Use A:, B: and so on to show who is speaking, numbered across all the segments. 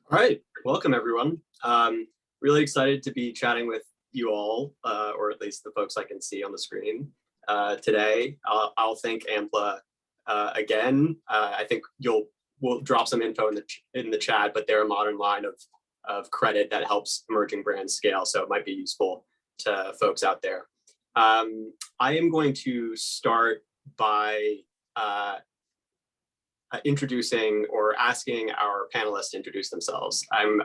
A: All right, welcome everyone. Really excited to be chatting with you all, or at least the folks I can see on the screen today. I'll thank Ampla again. I think we'll drop some info in the chat, but they're a modern line of credit that helps emerging brands scale, so it might be useful to folks out there. I am going to start by introducing or asking our panelists to introduce themselves. I'm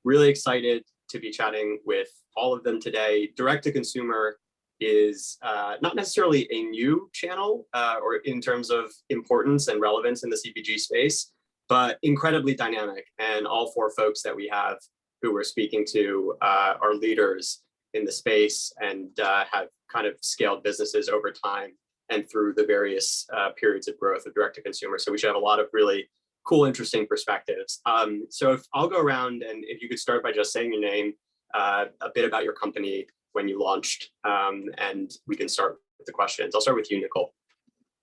A: really excited to be chatting with all of them today. Direct to consumer is not necessarily a new channel or in terms of importance and relevance in the CPG space, but incredibly dynamic. And all four folks that we have who we're speaking to are leaders in the space and have kind of scaled businesses over time and through the various periods of growth of direct to consumer. So we should have a lot of really cool, interesting perspectives. So if I'll go around, and if you could start by just saying your name, a bit about your company, when you launched, and we can start with the questions. I'll start with you, Nicole.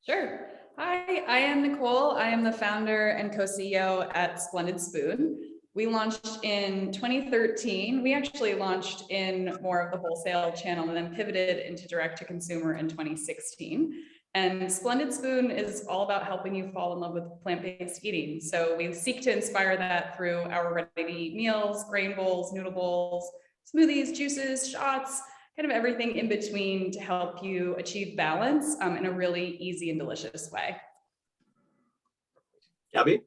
B: Sure. Hi, I am Nicole. I am the founder and co-CEO at Splendid Spoon. We launched in 2013. We actually launched in more of the wholesale channel and then pivoted into direct to consumer in 2016. And Splendid Spoon is all about helping you fall in love with plant-based eating. So we seek to inspire that through our ready-to-eat meals, grain bowls, noodle bowls, smoothies, juices, shots, kind of everything in between to help you achieve balance in a really easy and delicious way.
A: Gabi?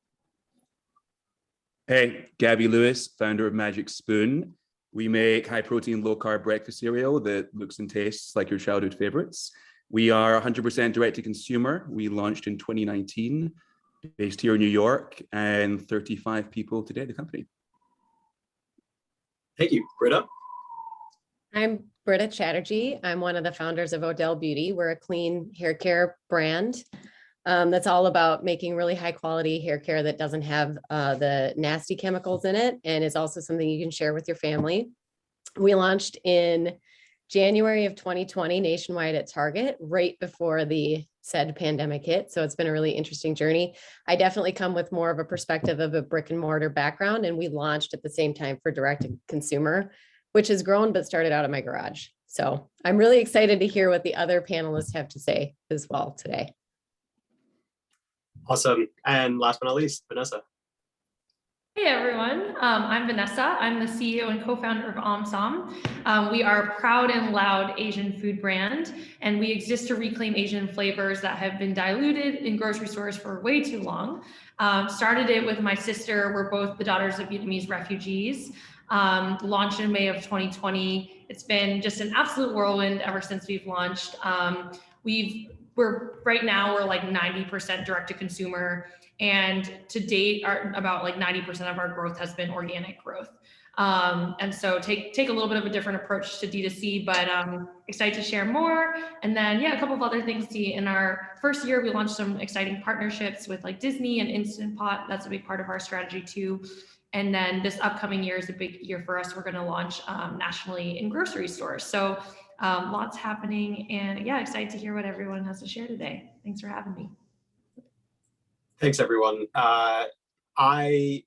C: Hey, Gabi Lewis, founder of Magic Spoon. We make high protein, low carb breakfast cereal that looks and tastes like your childhood favorites. We are 100% direct to consumer. We launched in 2019, based here in New York, and 35 people today at the company.
A: Thank you. Britta?
D: I'm Britta Chatterjee. I'm one of the founders of Odele Beauty. We're a clean hair care brand that's all about making really high quality hair care that doesn't have the nasty chemicals in it, and is also something you can share with your family. We launched in January of 2020 nationwide at Target, right before the said pandemic hit. So it's been a really interesting journey. I definitely come with more of a perspective of a brick and mortar background, and we launched at the same time for direct to consumer, which has grown but started out of my garage. So I'm really excited to hear what the other panelists have to say as well today.
A: Awesome. And last but not least, Vanessa.
E: Hey everyone, I'm Vanessa. I'm the CEO and co-founder of Omsom. We are a proud and loud Asian food brand, and we exist to reclaim Asian flavors that have been diluted in grocery stores for way too long. Started it with my sister. We're both the daughters of Vietnamese refugees. Launched in May of 2020. It's been just an absolute whirlwind ever since we've launched. Right now we're like 90% direct to consumer, and to date about like 90% of our growth has been organic growth. And so take a little bit of a different approach to D2C, but excited to share more. And then a couple of other things. In our first year, we launched some exciting partnerships with like Disney and Instant Pot. That's a big part of our strategy too. And then this upcoming year is a big year for us. We're going to launch nationally in grocery stores. So lots happening, and excited to hear what everyone has to share today. Thanks for having me.
A: Thanks, everyone. I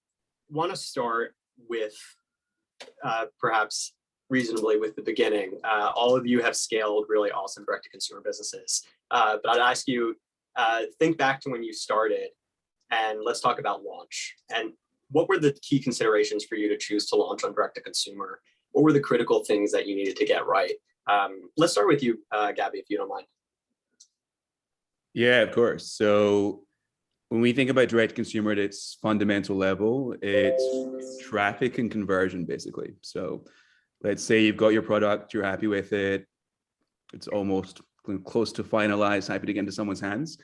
A: want to start with perhaps reasonably with the beginning. All of you have scaled really awesome direct-to-consumer businesses, but I'd ask you, think back to when you started, and let's talk about launch. And what were the key considerations for you to choose to launch on direct-to-consumer? What were the critical things that you needed to get right? Let's start with you, Gabi, if you don't mind.
C: Yeah, of course. So when we think about direct consumer at its fundamental level, it's traffic and conversion, basically. So let's say you've got your product, you're happy with it, it's almost close to finalized, happy to get into someone's hands.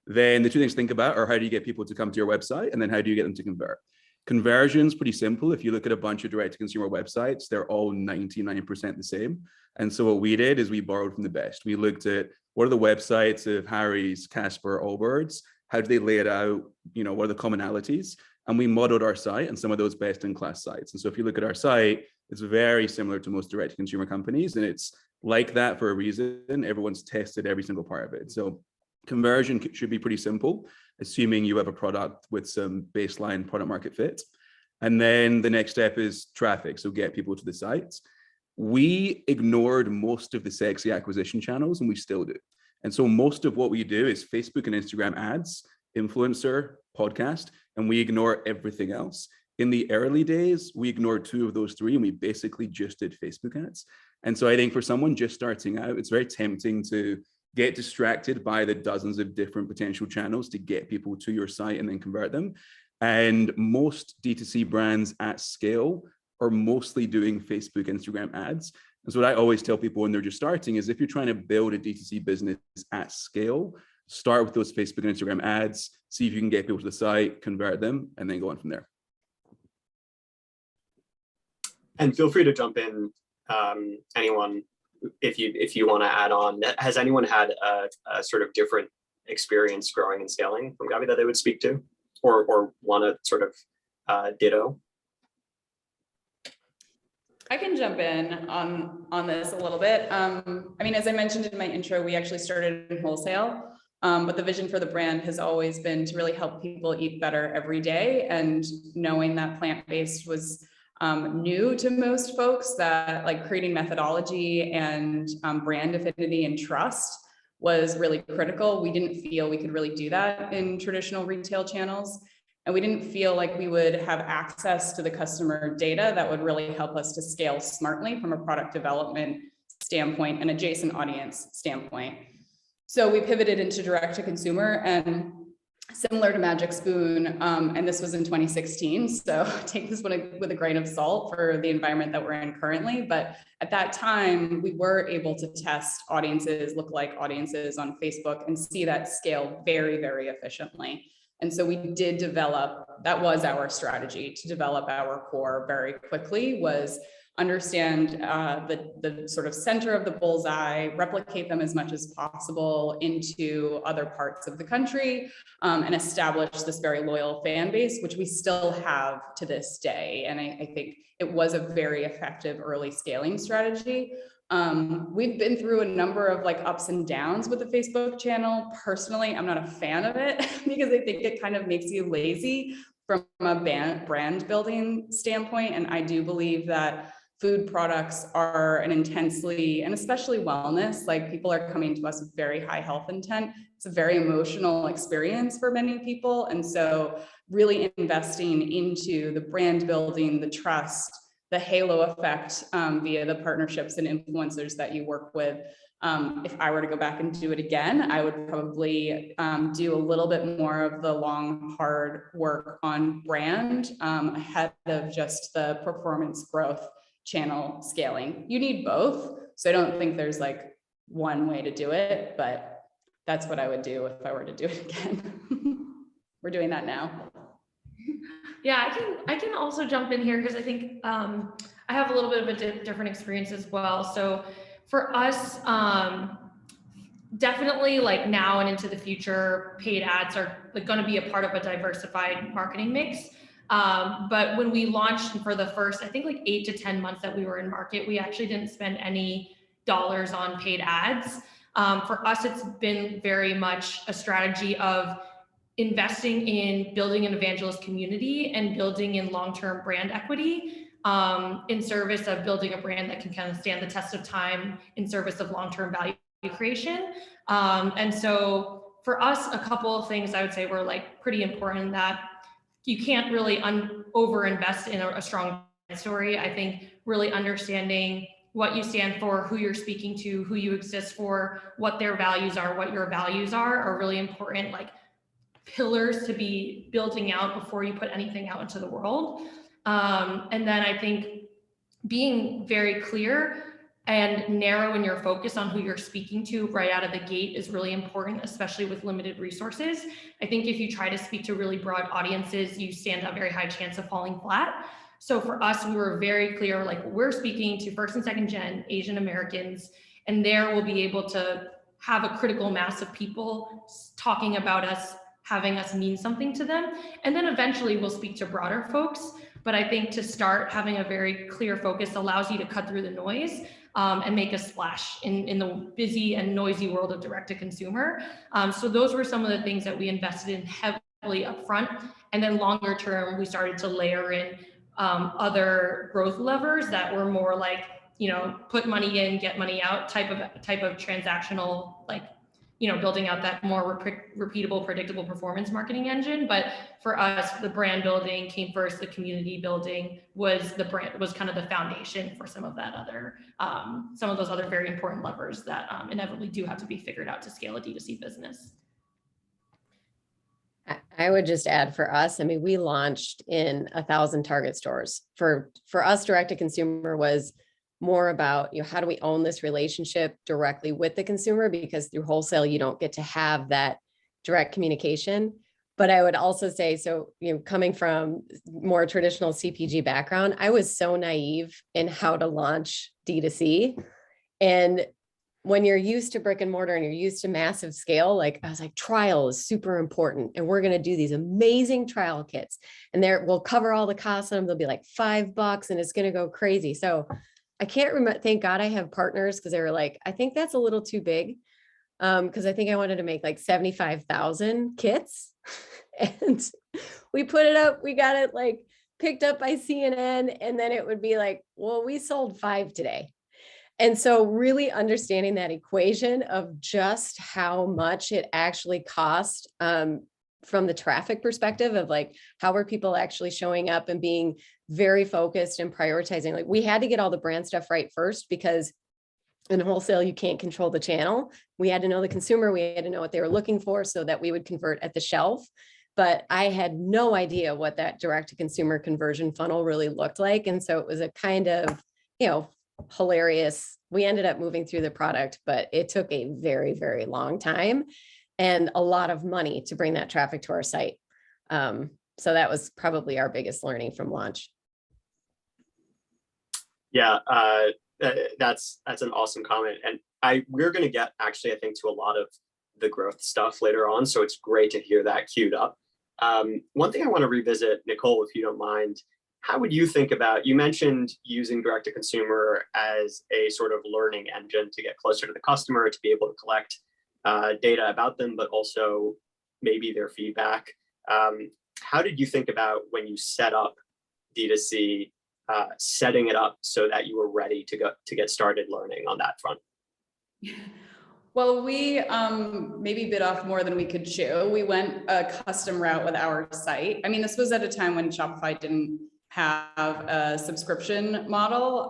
C: Then the two things to think about are how do you get people to come to your website, and then how do you get them to convert? Conversion's pretty simple. If you look at a bunch of direct-to-consumer websites, they're all 99% the same. And so what we did is we borrowed from the best. We looked at what are the websites of Harry's, Casper, Allbirds, how do they lay it out, what are the commonalities? And we modeled our site and some of those best-in-class sites. And so if you look at our site, it's very similar to most direct-to-consumer companies, and it's like that for a reason. Everyone's tested every single part of it. So conversion should be pretty simple, assuming you have a product with some baseline product market fit. And then the next step is traffic. So get people to the sites. We ignored most of the sexy acquisition channels, and we still do. And so most of what we do is Facebook and Instagram ads, influencer, podcast, and we ignore everything else. In the early days, we ignored 2 of those 3, and we basically just did Facebook ads. And so I think for someone just starting out, it's very tempting to get distracted by the dozens of different potential channels to get people to your site and then convert them. And most D2C brands at scale are mostly doing Facebook, Instagram ads. And so what I always tell people when they're just starting is if you're trying to build a D2C business at scale, start with those Facebook and Instagram ads, see if you can get people to the site, convert them, and then go on from there.
A: And feel free to jump in, anyone, if you want to add on. Has anyone had a sort of different experience growing and scaling from Gabi that they would speak to, or want to sort of ditto?
B: I can jump in on this a little bit. I mean, as I mentioned in my intro, we actually started in wholesale, but the vision for the brand has always been to really help people eat better every day. And knowing that plant-based was new to most folks, that like creating methodology and brand affinity and trust was really critical. We didn't feel we could really do that in traditional retail channels. And we didn't feel like we would have access to the customer data that would really help us to scale smartly from a product development standpoint and adjacent audience standpoint. So we pivoted into direct to consumer, and similar to Magic Spoon, and this was in 2016. So take this with a grain of salt for the environment that we're in currently. But at that time, we were able to test audiences, lookalike audiences on Facebook, and see that scale very, very efficiently. And so we did develop, that was our strategy, to develop our core very quickly, was understand the sort of center of the bullseye, replicate them as much as possible into other parts of the country, and establish this very loyal fan base, which we still have to this day. And I think it was a very effective early scaling strategy. We've been through a number of like ups and downs with the Facebook channel. Personally, I'm not a fan of it because I think it kind of makes you lazy from a brand building standpoint. And I do believe that food products are an intensely, and especially wellness, like people are coming to us with very high health intent. It's a very emotional experience for many people. And so really investing into the brand building, the trust, the halo effect via the partnerships and influencers that you work with. If I were to go back and do it again, I would probably do a little bit more of the long, hard work on brand ahead of just the performance growth channel scaling. You need both. So I don't think there's like one way to do it, but that's what I would do if I were to do it again. We're doing that now.
E: Yeah, I can also jump in here because I think I have a little bit of a different experience as well. So for us, definitely like now and into the future, paid ads are like going to be a part of a diversified marketing mix. But when we launched for the first, I think like 8 to 10 months that we were in market, we actually didn't spend any dollars on paid ads. For us, it's been very much a strategy of investing in building an evangelist community and building in long-term brand equity in service of building a brand that can kind of stand the test of time in service of long-term value creation. And so for us, a couple of things I would say were like pretty important, that you can't really over-invest in a strong brand story. I think really understanding what you stand for, who you're speaking to, who you exist for, what their values are, what your values are really important, like pillars to be building out before you put anything out into the world. And then I think being very clear and narrow in your focus on who you're speaking to right out of the gate is really important, especially with limited resources. I think if you try to speak to really broad audiences, you stand a very high chance of falling flat. So for us, we were very clear, like we're speaking to first and second gen Asian Americans, and there we'll be able to have a critical mass of people talking about us, having us mean something to them. And then eventually we'll speak to broader folks. But I think to start having a very clear focus allows you to cut through the noise and make a splash in the busy and noisy world of direct to consumer. So those were some of the things that we invested in heavily upfront. And then longer term, we started to layer in other growth levers that were more like, you know, put money in, get money out type of transactional, like, you know, building out that more repeatable, predictable performance marketing engine. But for us, the brand building came first. The community building was kind of the foundation for some of that other, some of those other very important levers that inevitably do have to be figured out to scale a D2C business.
D: I would just add for us, I mean, we launched in 1,000 Target stores. For us, direct to consumer was more about, you know, how do we own this relationship directly with the consumer, because through wholesale, you don't get to have that direct communication. But I would also say, so, you know, coming from more traditional CPG background, I was so naive in how to launch D2C. And when you're used to brick and mortar and you're used to massive scale, like I was like, trial is super important. And we're going to do these amazing trial kits, and we'll cover all the costs on them. They'll be like $5 and it's going to go crazy. So I can't remember, thank God I have partners, because they were like, I think that's a little too big. Because I think I wanted to make like 75,000 kits. And we put it up, we got it like picked up by CNN, and then it would be like, well, we sold 5 today. And so really understanding that equation of just how much it actually cost, from the traffic perspective of like, how are people actually showing up and being very focused and prioritizing. Like, we had to get all the brand stuff right first, because in wholesale, you can't control the channel. We had to know the consumer. We had to know what they were looking for so that we would convert at the shelf. But I had no idea what that direct to consumer conversion funnel really looked like. And so it was a kind of, you know, hilarious. We ended up moving through the product, but it took a very, very long time and a lot of money to bring that traffic to our site. So that was probably our biggest learning from launch.
A: Yeah, that's an awesome comment. And we're going to get actually, I think, to a lot of the growth stuff later on. So it's great to hear that queued up. One thing I want to revisit, Nicole, if you don't mind, how would you think about, you mentioned using direct to consumer as a sort of learning engine to get closer to the customer, to be able to collect data about them, but also maybe their feedback. How did you think about, when you set up D2C, setting it up so that you were ready to get started learning on that front?
B: Well, we maybe bit off more than we could chew. We went a custom route with our site. I mean, this was at a time when Shopify didn't have a subscription model,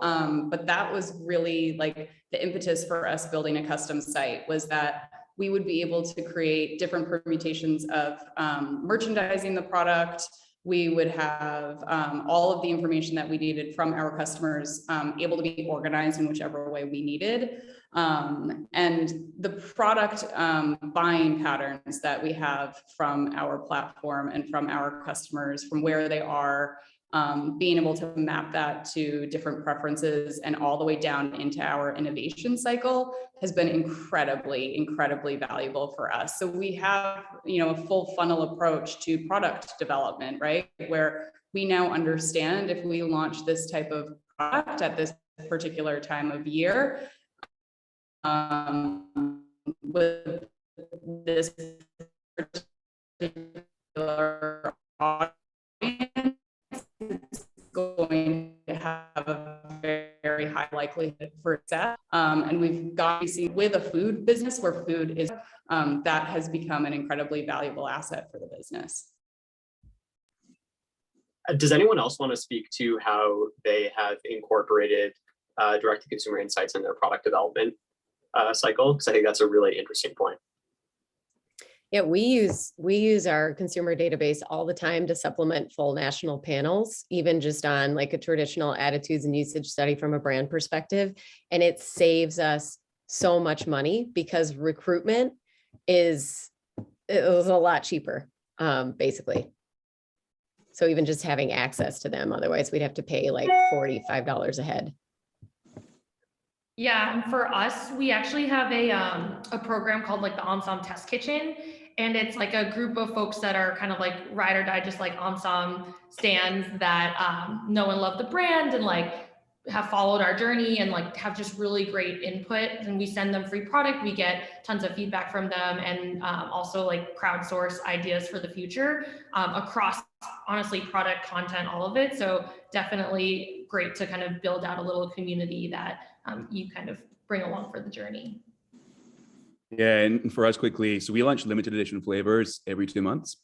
B: but that was really like the impetus for us building a custom site, was that we would be able to create different permutations of merchandising the product. We would have all of the information that we needed from our customers able to be organized in whichever way we needed. And the product buying patterns that we have from our platform and from our customers, from where they are, being able to map that to different preferences and all the way down into our innovation cycle has been incredibly, incredibly valuable for us. So we have, you know, a full funnel approach to product development, right? Where we now understand if we launch this type of product at this particular time of year, with this particular audience, it's going to have a very high likelihood for success. And we've got to see with a food business where food is, that has become an incredibly valuable asset for the business.
A: Does anyone else want to speak to how they have incorporated direct-to-consumer insights in their product development cycle? Because I think that's a really interesting point.
D: Yeah, we use our consumer database all the time to supplement full national panels, even just on like a traditional attitudes and usage study from a brand perspective. And it saves us so much money because recruitment it was a lot cheaper, basically. So even just having access to them, otherwise we'd have to pay like $45 a head.
E: Yeah, and for us, we actually have a program called like the Omsom Test Kitchen, and it's like a group of folks that are kind of like ride or die, just like Omsom stands that know and love the brand and like have followed our journey and like have just really great input. And we send them free product, we get tons of feedback from them, and also like crowdsource ideas for the future across honestly product, content, all of it. So definitely great to kind of build out a little community that you kind of bring along for the journey.
C: Yeah, and for us quickly, so we launch limited edition flavors every 2 months,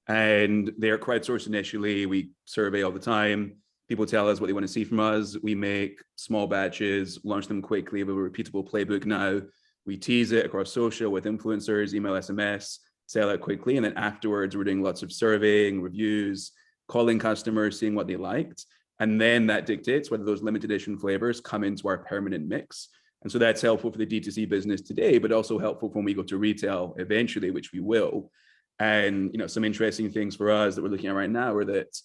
C: and they're crowdsourced initially. We survey all the time. People tell us what they want to see from us. We make small batches, launch them quickly. We have a repeatable playbook now. We tease it across social with influencers, email, SMS, sell it quickly. And then afterwards, we're doing lots of surveying, reviews, calling customers, seeing what they liked. And then that dictates whether those limited edition flavors come into our permanent mix. And so that's helpful for the DTC business today, but also helpful when we go to retail eventually, which we will. And some interesting things for us that we're looking at right now are that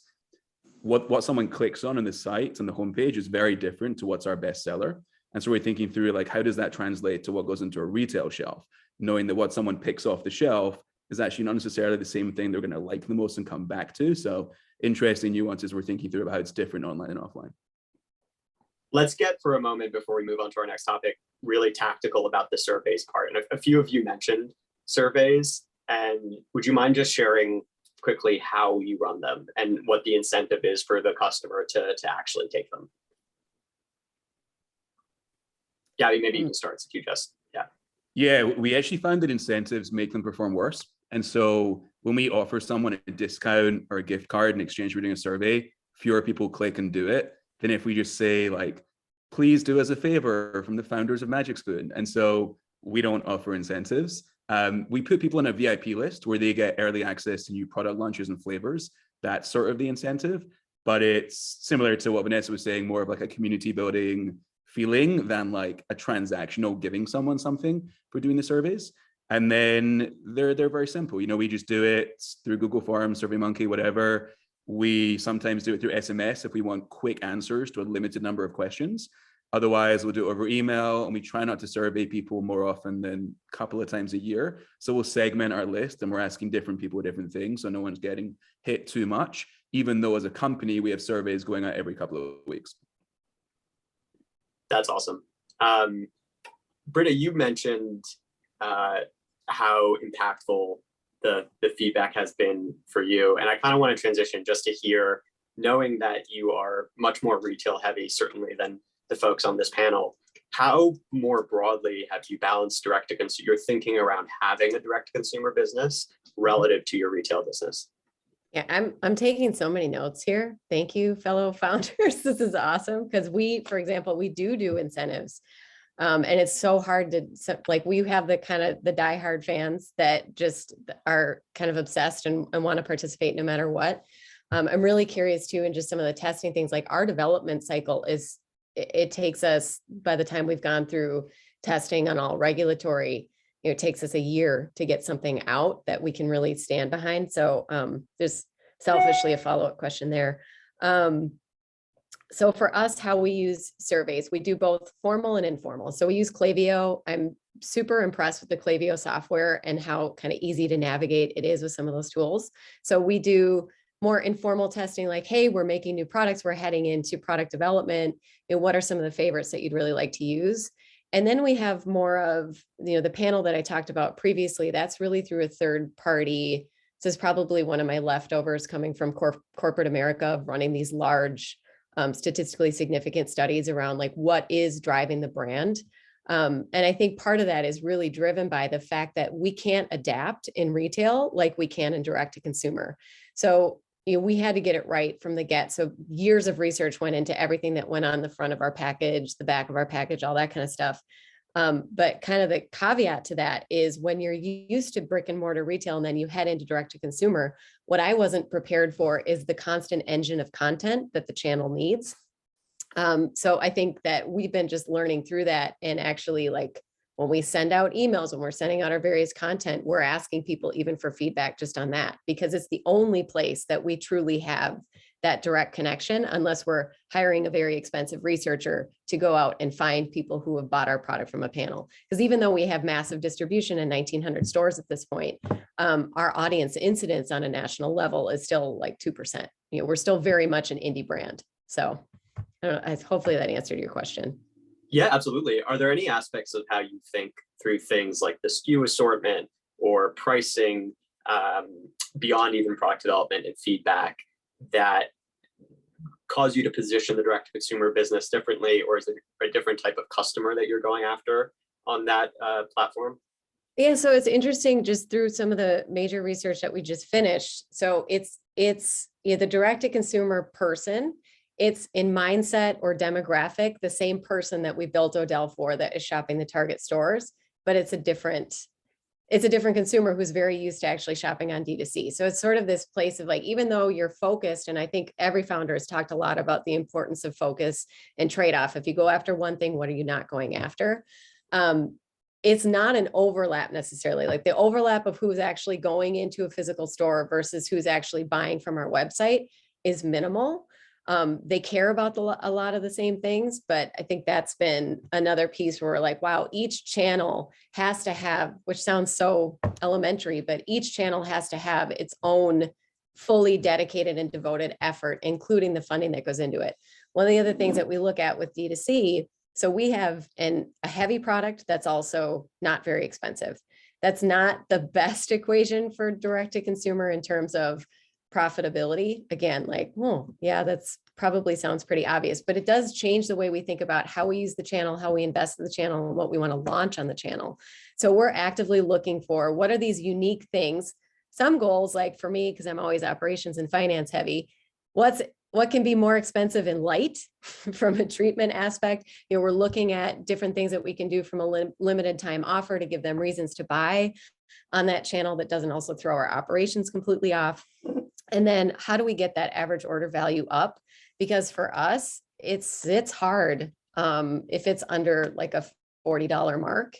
C: what someone clicks on the site and the homepage is very different to what's our bestseller. And so we're thinking through, like, how does that translate to what goes into a retail shelf, knowing that what someone picks off the shelf is actually not necessarily the same thing they're going to like the most and come back to. So interesting nuances we're thinking through about how it's different online and offline.
A: Let's get, for a moment before we move on to our next topic, really tactical about the surveys part. And a few of you mentioned surveys, and would you mind just sharing quickly how you run them and what the incentive is for the customer to actually take them? Gabi, maybe you can start since you just,
C: Yeah, we actually found that incentives make them perform worse. And so when we offer someone a discount or a gift card in exchange for doing a survey, fewer people click and do it than if we just say, like, please do us a favor from the founders of Magic Spoon. And so we don't offer incentives. We put people on a VIP list where they get early access to new product launches and flavors. That's sort of the incentive, but it's similar to what Vanessa was saying, more of like a community building feeling than like a transactional giving someone something for doing the surveys. And then they're very simple. We just do it through Google Forms, SurveyMonkey, whatever. We sometimes do it through SMS if we want quick answers to a limited number of questions. Otherwise, we'll do it over email, and we try not to survey people more often than a couple of times a year. So we'll segment our list, and we're asking different people different things, so no one's getting hit too much, even though as a company, we have surveys going out every couple of weeks.
A: That's awesome. Britta, you mentioned how impactful the feedback has been for you. And I kind of want to transition just to hear, knowing that you are much more retail heavy, certainly, than the folks on this panel, how more broadly have you balanced direct to consumer, your thinking around having a direct to consumer business relative to your retail business?
D: Yeah, I'm taking so many notes here. Thank you, fellow founders. This is awesome because for example, we do incentives. And it's so hard to, like, we have the kind of the diehard fans that just are kind of obsessed and want to participate no matter what. I'm really curious too, and just some of the testing things, like our development cycle it takes us, by the time we've gone through testing on all regulatory, it takes us a year to get something out that we can really stand behind. So there's selfishly a follow-up question there. So for us, how we use surveys, we do both formal and informal. So we use Klaviyo. I'm super impressed with the Klaviyo software and how kind of easy to navigate it is with some of those tools. So we do more informal testing, like, hey, we're making new products, we're heading into product development. What are some of the favorites that you'd really like to use? And then we have more of, the panel that I talked about previously, that's really through a third party. This is probably one of my leftovers coming from corporate America, of running these large statistically significant studies around, like, what is driving the brand. And I think part of that is really driven by the fact that we can't adapt in retail like we can in direct to consumer. So we had to get it right from the get. So years of research went into everything that went on the front of our package, the back of our package, all that kind of stuff. But kind of the caveat to that is, when you're used to brick and mortar retail and then you head into direct to consumer, what I wasn't prepared for is the constant engine of content that the channel needs. So I think that we've been just learning through that, and actually, like, when we send out emails, when we're sending out our various content, we're asking people even for feedback just on that, because it's the only place that we truly have that direct connection, unless we're hiring a very expensive researcher to go out and find people who have bought our product from a panel. Because even though we have massive distribution in 1,900 stores at this point, our audience incidence on a national level is still like 2%. We're still very much an indie brand. So I don't know, hopefully that answered your question.
A: Yeah, absolutely. Are there any aspects of how you think through things like the SKU assortment or pricing, beyond even product development and feedback that cause you to position the direct to consumer business differently, or is it a different type of customer that you're going after on that platform?
D: Yeah, so it's interesting just through some of the major research that we just finished. So it's the direct to consumer person. It's in mindset or demographic, the same person that we built Odele for that is shopping the Target stores, but it's a different consumer who's very used to actually shopping on D2C. So it's sort of this place of like, even though you're focused, and I think every founder has talked a lot about the importance of focus and trade-off. If you go after one thing, what are you not going after? It's not an overlap necessarily. Like the overlap of who's actually going into a physical store versus who's actually buying from our website is minimal. They care about a lot of the same things, but I think that's been another piece where we're like, wow, each channel has to have, which sounds so elementary, but each channel has to have its own fully dedicated and devoted effort, including the funding that goes into it. One of the other things that we look at with D2C, so we have a heavy product that's also not very expensive. That's not the best equation for direct to consumer in terms of profitability. Again, like, oh, yeah, that's probably sounds pretty obvious, but it does change the way we think about how we use the channel, how we invest in the channel, and what we want to launch on the channel. So we're actively looking for what are these unique things, some goals, like for me, because I'm always operations and finance heavy, what can be more expensive and light from a treatment aspect. You know, we're looking at different things that we can do from a limited time offer to give them reasons to buy on that channel that doesn't also throw our operations completely off. And then how do we get that average order value up? Because for us, it's hard if it's under like a $40 mark.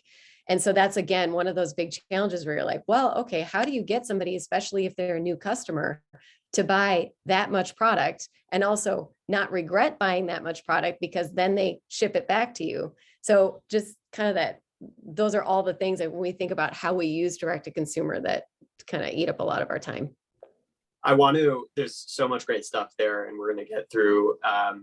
D: And so that's, again, one of those big challenges where you're like, well, okay, how do you get somebody, especially if they're a new customer, to buy that much product and also not regret buying that much product because then they ship it back to you. So just kind of that, those are all the things that when we think about how we use direct to consumer that kind of eat up a lot of our time.
A: There's so much great stuff there, and we're going to get through. I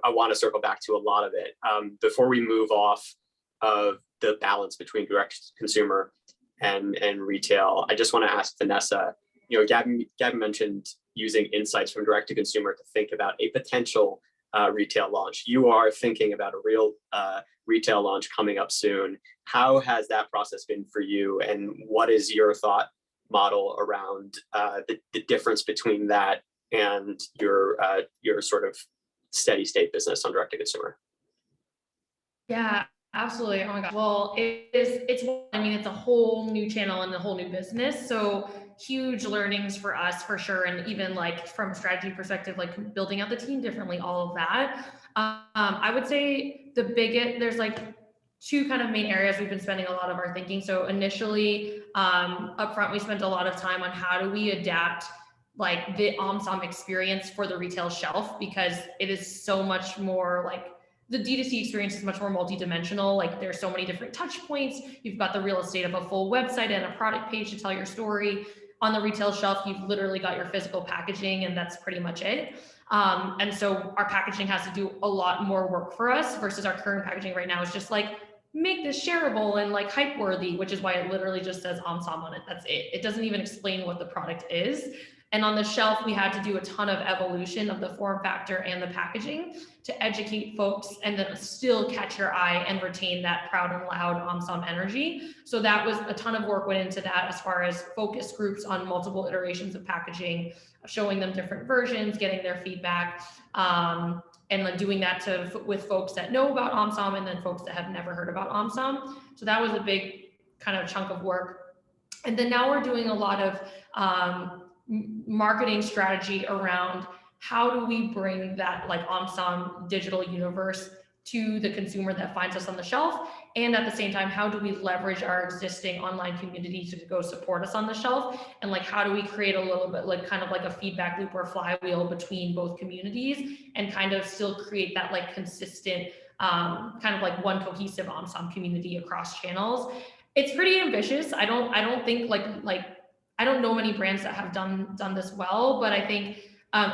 A: want to circle back to a lot of it. Before we move off of the balance between direct to consumer and retail, I just want to ask Vanessa, you know, Gabi mentioned using insights from direct to consumer to think about a potential retail launch. You are thinking about a real retail launch coming up soon. How has that process been for you, and what is your thought model around the difference between that and your sort of steady state business on direct to consumer?
E: Yeah, absolutely. Oh my God. Well, it's a whole new channel and a whole new business. So huge learnings for us for sure. And even like from a strategy perspective, like building out the team differently, all of that. I would say there's like two kind of main areas we've been spending a lot of our thinking. So initially, upfront, we spent a lot of time on how do we adapt like the Omsom experience for the retail shelf, because it is so much more like the D2C experience is much more multidimensional. Like there's so many different touch points. You've got the real estate of a full website and a product page to tell your story. On the retail shelf, you've literally got your physical packaging, and that's pretty much it. And so our packaging has to do a lot more work for us versus our current packaging right now is just like, make this shareable and like hype worthy, which is why it literally just says Omsom on it. That's it. It doesn't even explain what the product is. And on the shelf, we had to do a ton of evolution of the form factor and the packaging to educate folks and then still catch your eye and retain that proud and loud Omsom energy. So that was a ton of work went into that as far as focus groups on multiple iterations of packaging, showing them different versions, getting their feedback, and then doing that with folks that know about Omsom and then folks that have never heard about Omsom. So that was a big kind of chunk of work. And then now we're doing a lot of marketing strategy around how do we bring that like Omsom digital universe to the consumer that finds us on the shelf, and at the same time, how do we leverage our existing online community to go support us on the shelf, and like how do we create a little bit like kind of like a feedback loop or flywheel between both communities and kind of still create that like consistent kind of like one cohesive Omsom community across channels. It's pretty ambitious. I don't think like I don't know many brands that have done this well, but I think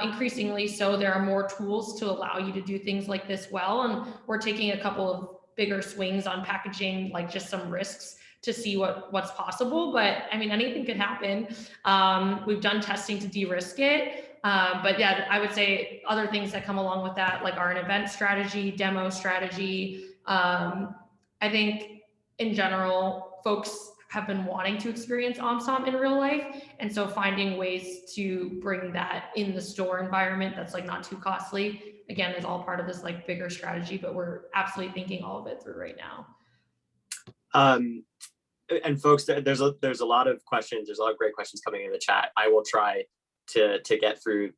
E: increasingly so there are more tools to allow you to do things like this well. And we're taking a couple of bigger swings on packaging, like just some risks to see what's possible. But I mean, anything could happen. We've done testing to de-risk it. But yeah, I would say other things that come along with that, like are an event strategy, demo strategy. I think in general, folks have been wanting to experience Omsom in real life. And so finding ways to bring that in the store environment that's like not too costly, again, is all part of this like bigger strategy, but we're absolutely thinking all of it through right now.
A: And folks, there's a lot of questions. There's a lot of great questions coming in the chat. I will try to get through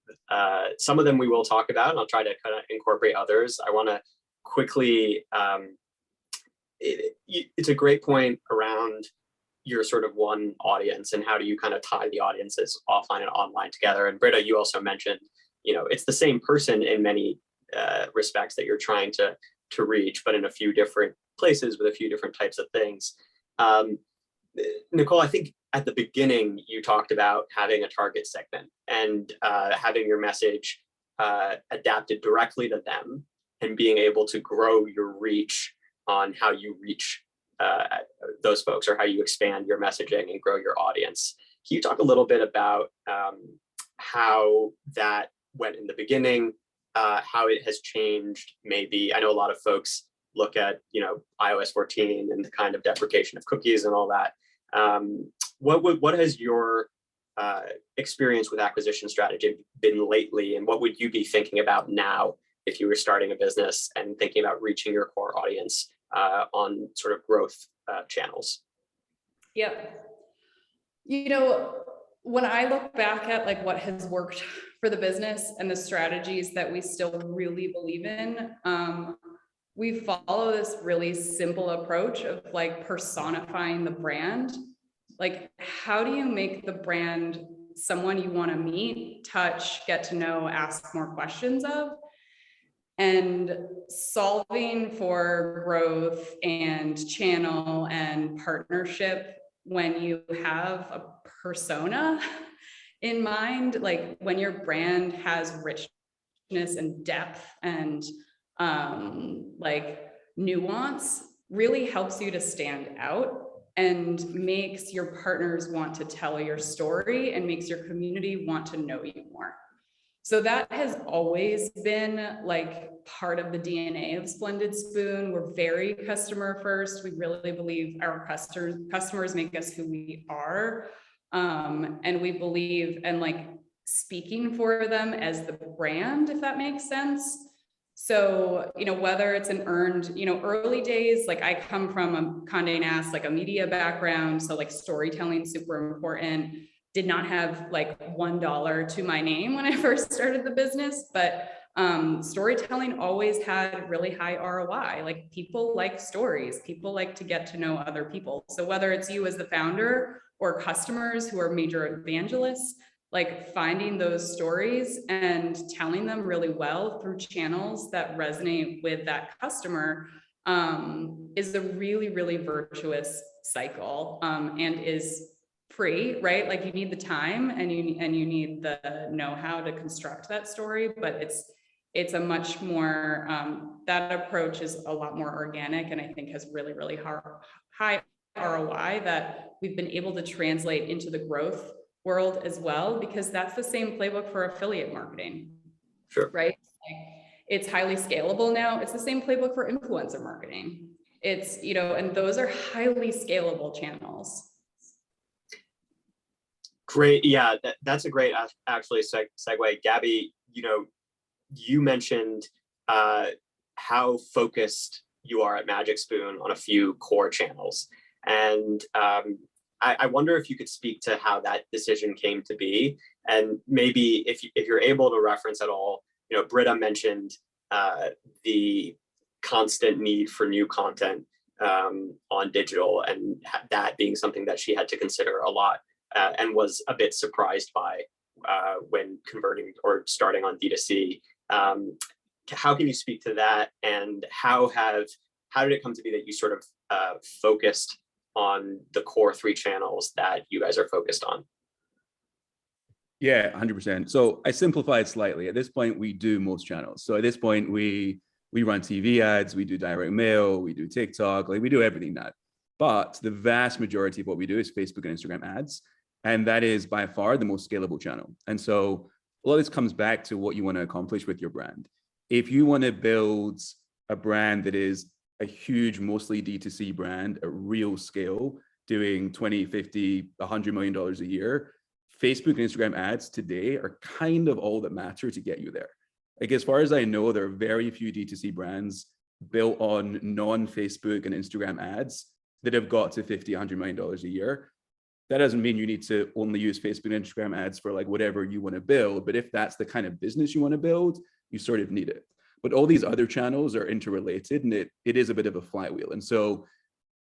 A: some of them. We will talk about, and I'll try to kind of incorporate others. I want to quickly. It's a great point around your sort of one audience and how do you kind of tie the audiences offline and online together. And Britta, you also mentioned, it's the same person in many respects that you're trying to reach, but in a few different places with a few different types of things. Nicole, I think at the beginning you talked about having a target segment and having your message adapted directly to them and being able to grow your reach on how you reach those folks or how you expand your messaging and grow your audience. Can you talk a little bit about how that went in the beginning, how it has changed? Maybe I know a lot of folks look at iOS 14 and the kind of deprecation of cookies and all that. What has your experience with acquisition strategy been lately, and what would you be thinking about now if you were starting a business and thinking about reaching your core audience on sort of growth channels?
B: Yep. When I look back at like what has worked for the business and the strategies that we still really believe in, we follow this really simple approach of like personifying the brand. Like, how do you make the brand someone you want to meet, touch, get to know, ask more questions of? And solving for growth and channel and partnership when you have a persona in mind, like when your brand has richness and depth and like nuance, really helps you to stand out and makes your partners want to tell your story and makes your community want to know you more. So that has always been like part of the DNA of Splendid Spoon. We're very customer first. We really believe our customers make us who we are. And we believe in like speaking for them as the brand, if that makes sense. So, whether it's an earned, early days, like I come from a Condé Nast, like a media background. So like storytelling, super important. Did not have like $1 to my name when I first started the business, but storytelling always had really high ROI. Like people like stories, people like to get to know other people. So whether it's you as the founder or customers who are major evangelists, like finding those stories and telling them really well through channels that resonate with that customer is a really, really virtuous cycle and is free, right? Like you need the time and you need the know-how to construct that story, but it's a much more, that approach is a lot more organic and I think has really, really high ROI that we've been able to translate into the growth world as well, because that's the same playbook for affiliate marketing.
A: Sure.
B: Right? Like, it's highly scalable now. It's the same playbook for influencer marketing. It's, and those are highly scalable channels.
A: Great. Yeah, that's a great actually segue. Gabi, you mentioned how focused you are at Magic Spoon on a few core channels. And I wonder if you could speak to how that decision came to be. And maybe if you're able to reference at all, Britta mentioned the constant need for new content on digital and that being something that she had to consider a lot. And was a bit surprised by when converting or starting on D2C. How can you speak to that, and how did it come to be that you sort of focused on the core 3 channels that you guys are focused on?
C: Yeah, 100%. So I simplified slightly. At this point, we do most channels. So at this point, we run TV ads, we do direct mail, we do TikTok, like we do everything now. But the vast majority of what we do is Facebook and Instagram ads. And that is by far the most scalable channel. And so a lot of this comes back to what you want to accomplish with your brand. If you want to build a brand that is a huge, mostly D2C brand at real scale, doing 20, 50, $100 million a year, Facebook and Instagram ads today are kind of all that matter to get you there. Like, as far as I know, there are very few D2C brands built on non-Facebook and Instagram ads that have got to 50, $100 million a year. That doesn't mean you need to only use Facebook and Instagram ads for like whatever you want to build. But if that's the kind of business you want to build, you sort of need it. But all these other channels are interrelated, and it is a bit of a flywheel. And so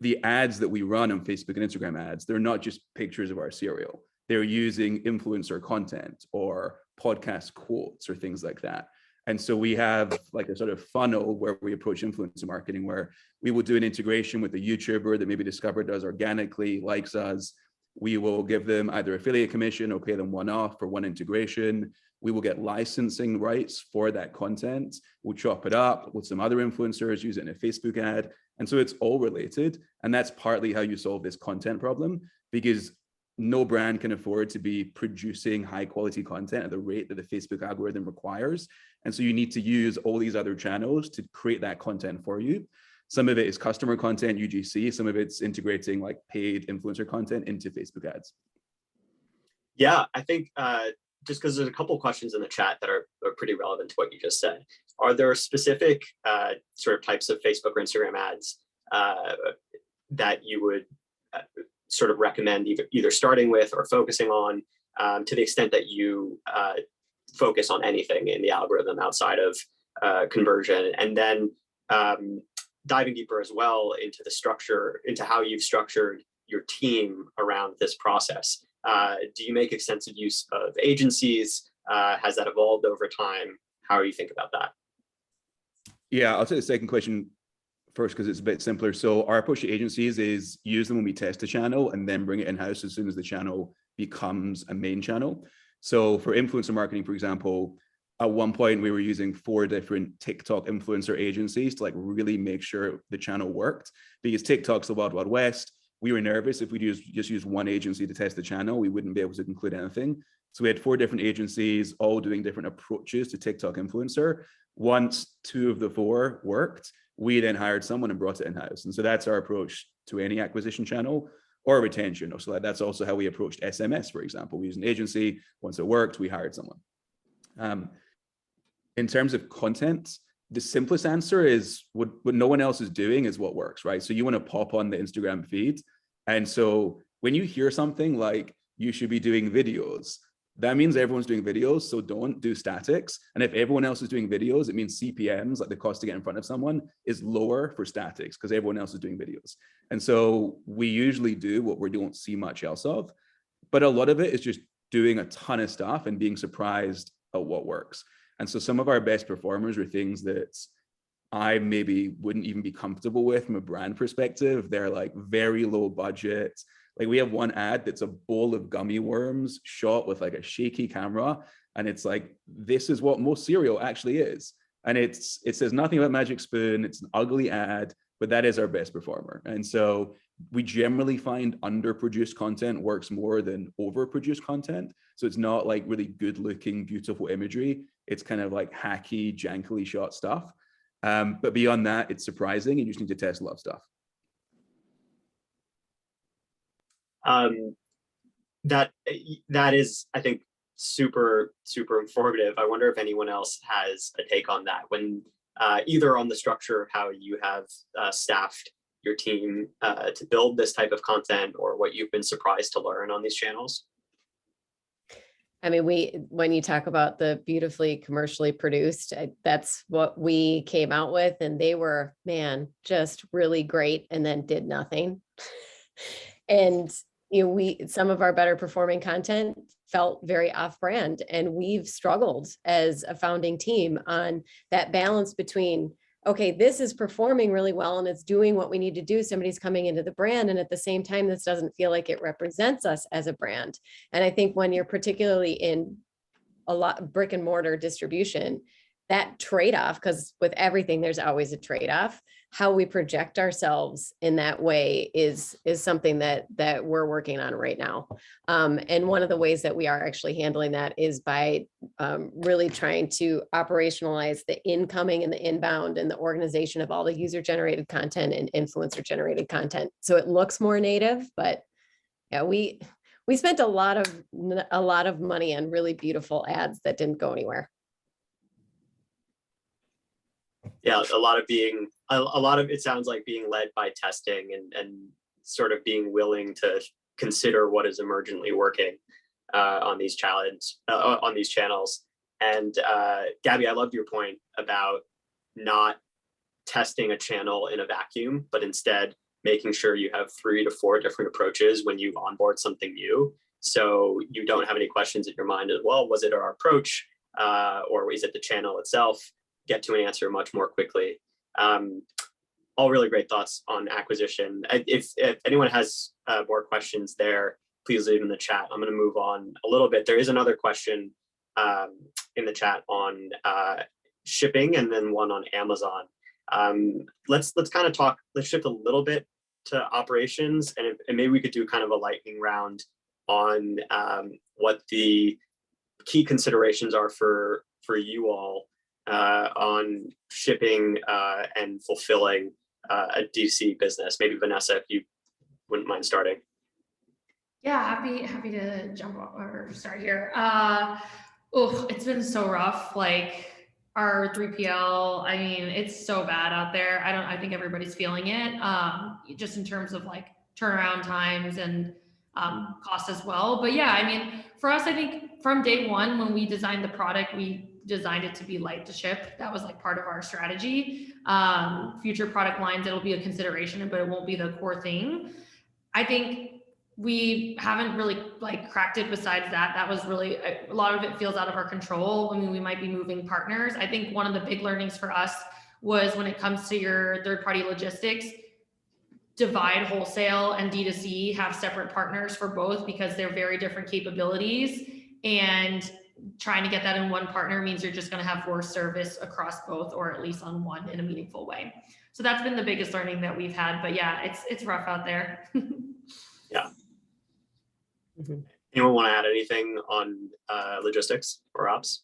C: the ads that we run on Facebook and Instagram ads, they're not just pictures of our cereal. They're using influencer content or podcast quotes or things like that. And so we have like a sort of funnel where we approach influencer marketing, where we will do an integration with a YouTuber that maybe discovered us organically, likes us. We will give them either affiliate commission or pay them one-off for one integration. We will get licensing rights for that content. We'll chop it up with some other influencers, use it in a Facebook ad. And so it's all related. And that's partly how you solve this content problem, because no brand can afford to be producing high quality content at the rate that the Facebook algorithm requires. And so you need to use all these other channels to create that content for you. Some of it is customer content, UGC. Some of it's integrating like paid influencer content into Facebook ads.
A: Yeah, I think just because there's a couple of questions in the chat that are pretty relevant to what you just said. Are there specific sort of types of Facebook or Instagram ads that you would sort of recommend either starting with or focusing on, to the extent that you focus on anything in the algorithm outside of conversion? And then diving deeper as well into the structure, into how you've structured your team around this process. Do you make extensive use of agencies? Has that evolved over time? How do you think about that?
C: Yeah, I'll take the second question first because it's a bit simpler. So our approach to agencies is use them when we test a channel and then bring it in-house as soon as the channel becomes a main channel. So for influencer marketing, for example, at one point we were using 4 different TikTok influencer agencies to like really make sure the channel worked, because TikTok's the wild, wild west. We were nervous if we just use one agency to test the channel, we wouldn't be able to conclude anything. So we had 4 different agencies all doing different approaches to TikTok influencer. Once 2 of the 4 worked, we then hired someone and brought it in-house. And so that's our approach to any acquisition channel or retention. So that's also how we approached SMS, for example. We used an agency. Once it worked, we hired someone. In terms of content, the simplest answer is what no one else is doing is what works, right? So you want to pop on the Instagram feed. And so when you hear something like you should be doing videos, that means everyone's doing videos, so don't do statics. And if everyone else is doing videos, it means CPMs, like the cost to get in front of someone, is lower for statics because everyone else is doing videos. And so we usually do what we don't see much else of, but a lot of it is just doing a ton of stuff and being surprised at what works. And so some of our best performers are things that I maybe wouldn't even be comfortable with from a brand perspective. They're like very low budget. Like we have one ad that's a bowl of gummy worms shot with like a shaky camera. And it's like, this is what most cereal actually is. And it says nothing about Magic Spoon. It's an ugly ad, but that is our best performer. And so we generally find underproduced content works more than overproduced content. So it's not like really good looking, beautiful imagery. It's kind of like hacky, jankily shot stuff. But beyond that, it's surprising. You just need to test a lot of stuff.
A: That is, I think, super informative. I wonder if anyone else has a take on that, when either on the structure of how you have staffed your team to build this type of content, or what you've been surprised to learn on these channels.
D: I mean, when you talk about the beautifully commercially produced, that's what we came out with, and they were, man, just really great, and then did nothing. And some of our better performing content felt very off-brand, and we've struggled as a founding team on that balance between, okay, this is performing really well and it's doing what we need to do. Somebody's coming into the brand, and at the same time, this doesn't feel like it represents us as a brand. And I think when you're particularly in a lot brick and mortar distribution, that trade-off, because with everything, there's always a trade-off. How we project ourselves in that way is something that we're working on right now. And one of the ways that we are actually handling that is by really trying to operationalize the incoming and the inbound and the organization of all the user-generated content and influencer-generated content. So it looks more native, but yeah, we spent a lot of money on really beautiful ads that didn't go anywhere.
A: Yeah, a lot of it sounds like being led by testing and sort of being willing to consider what is emergently working on these channels. And Gabi, I loved your point about not testing a channel in a vacuum, but instead making sure you have 3 to 4 different approaches when you onboard something new. So you don't have any questions in your mind as well. Was it our approach or is it the channel itself? Get to an answer much more quickly. All really great thoughts on acquisition. If anyone has more questions there, please leave in the chat. I'm going to move on a little bit. There is another question in the chat on shipping and then one on Amazon. Let's kind of talk, let's shift a little bit to operations and maybe we could do kind of a lightning round on what the key considerations are for you all on shipping and fulfilling a DTC business. Maybe Vanessa, if you wouldn't mind starting.
E: Yeah, happy to jump or start here. It's been so rough. Like our 3PL, I mean, it's so bad out there. I think everybody's feeling it. Just in terms of like turnaround times and cost as well. But yeah, I mean, for us, I think from day one, when we designed the product, we designed it to be light to ship. That was like part of our strategy. Future product lines, it'll be a consideration, but it won't be the core thing. I think we haven't really like cracked it besides that. That was really, a lot of it feels out of our control. I mean, we might be moving partners. I think one of the big learnings for us was when it comes to your third-party logistics, divide wholesale and D2C, have separate partners for both because they're very different capabilities. And trying to get that in one partner means you're just going to have worse service across both, or at least on one in a meaningful way. So that's been the biggest learning that we've had. But yeah, it's rough out there.
A: Yeah. Mm-hmm. Anyone want to add anything on logistics or ops?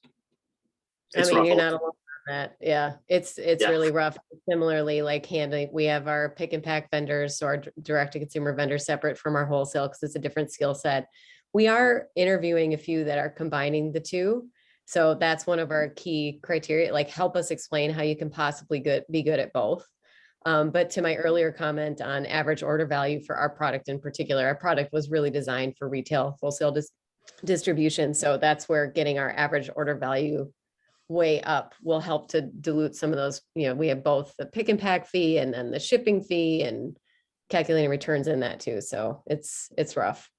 D: I mean, you're not alone on that. Yeah, it's really rough. Similarly, like we have our pick and pack vendors, so our direct to consumer vendors separate from our wholesale because it's a different skill set. We are interviewing a few that are combining the two. So that's one of our key criteria, like help us explain how you can possibly be good at both. But to my earlier comment on average order value for our product in particular, our product was really designed for retail wholesale distribution. So that's where getting our average order value way up will help to dilute some of those. You know, we have both the pick and pack fee and then the shipping fee and calculating returns in that too. So it's rough.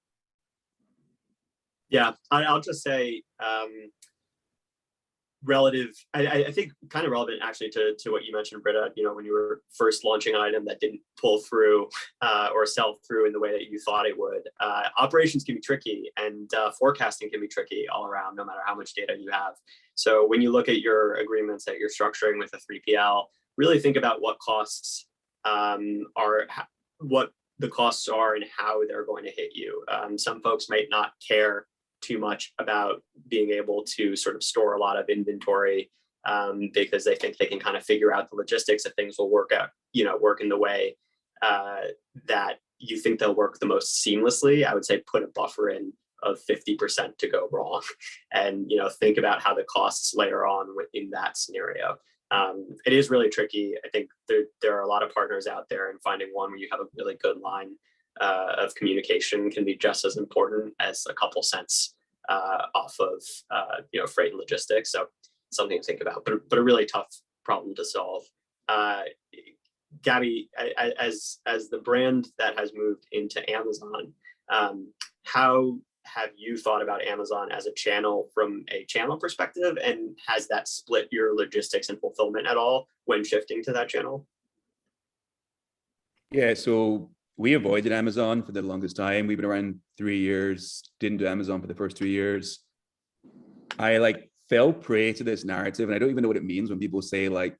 A: Yeah, I'll just say relative, I think kind of relevant actually to what you mentioned, Britta, you know, when you were first launching an item that didn't pull through or sell through in the way that you thought it would. Operations can be tricky and forecasting can be tricky all around, no matter how much data you have. So when you look at your agreements that you're structuring with a 3PL, really think about what costs what the costs are and how they're going to hit you. Some folks might not care too much about being able to sort of store a lot of inventory because they think they can kind of figure out the logistics if things will work in the way that you think they'll work the most seamlessly. I would say put a buffer in of 50% to go wrong and, you know, think about how the costs layer on within that scenario. It is really tricky. I think there are a lot of partners out there, and finding one where you have a really good line of communication can be just as important as a couple cents off of freight and logistics. So something to think about, but a really tough problem to solve. Gabi, as the brand that has moved into Amazon, how have you thought about Amazon as a channel from a channel perspective, and has that split your logistics and fulfillment at all when shifting to that channel?
C: Yeah, so we avoided Amazon for the longest time. We've been around 3 years, didn't do Amazon for the first 2 years. I fell prey to this narrative. And I don't even know what it means when people say like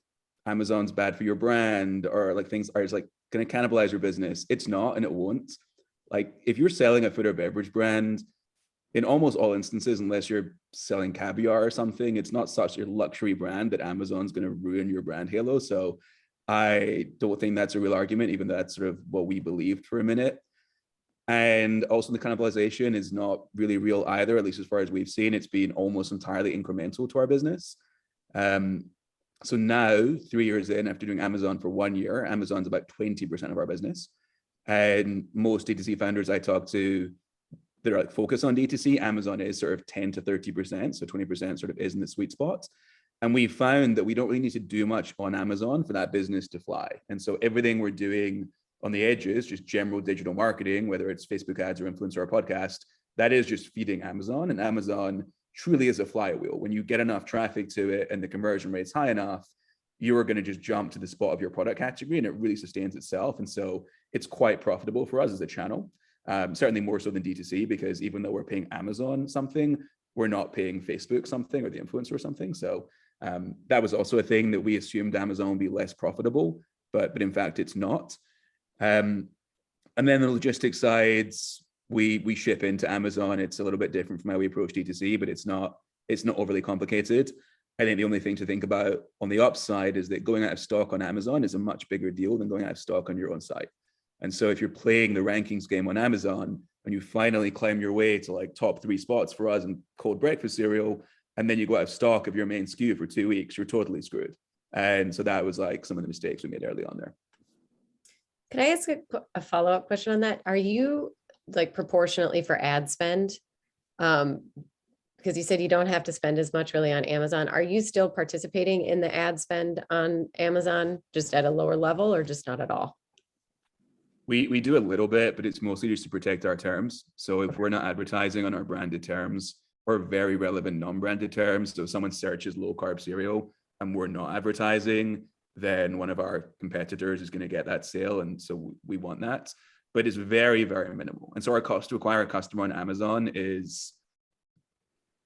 C: Amazon's bad for your brand, or like things are like going to cannibalize your business. It's not, and it won't. Like if you're selling a food or beverage brand, in almost all instances, unless you're selling caviar or something, it's not such a luxury brand that Amazon's going to ruin your brand halo. So I don't think that's a real argument, even though that's sort of what we believed for a minute. And also the cannibalization is not really real either, at least as far as we've seen. It's been almost entirely incremental to our business. So now, 3 years in, after doing Amazon for 1 year, Amazon's about 20% of our business. And most DTC founders I talk to that are like focused on DTC, Amazon is sort of 10 to 30%. So 20% sort of is in the sweet spot. And we found that we don't really need to do much on Amazon for that business to fly. And so everything we're doing on the edges, just general digital marketing, whether it's Facebook ads or influencer or podcast, that is just feeding Amazon. And Amazon truly is a flywheel. When you get enough traffic to it and the conversion rate's high enough, you are going to just jump to the spot of your product category, and it really sustains itself. And so it's quite profitable for us as a channel, certainly more so than DTC, because even though we're paying Amazon something, we're not paying Facebook something or the influencer or something. So that was also a thing that we assumed Amazon would be less profitable, but in fact it's not. And then the logistics sides, we ship into Amazon. It's a little bit different from how we approach DTC, but it's not overly complicated. I think the only thing to think about on the upside is that going out of stock on Amazon is a much bigger deal than going out of stock on your own site. And so if you're playing the rankings game on Amazon and you finally climb your way to like top 3 spots for us in cold breakfast cereal, and then you go out of stock of your main SKU for 2 weeks, you're totally screwed. And so that was like some of the mistakes we made early on there.
D: Can I ask a follow-up question on that? Are you like proportionately for ad spend? Because you said you don't have to spend as much really on Amazon. Are you still participating in the ad spend on Amazon just at a lower level, or just not at all?
C: We do a little bit, but it's mostly just to protect our terms. So if we're not advertising on our branded terms or very relevant non-branded terms, so if someone searches low carb cereal and we're not advertising, then one of our competitors is going to get that sale. And so we want that, but it's very, very minimal. And so our cost to acquire a customer on Amazon is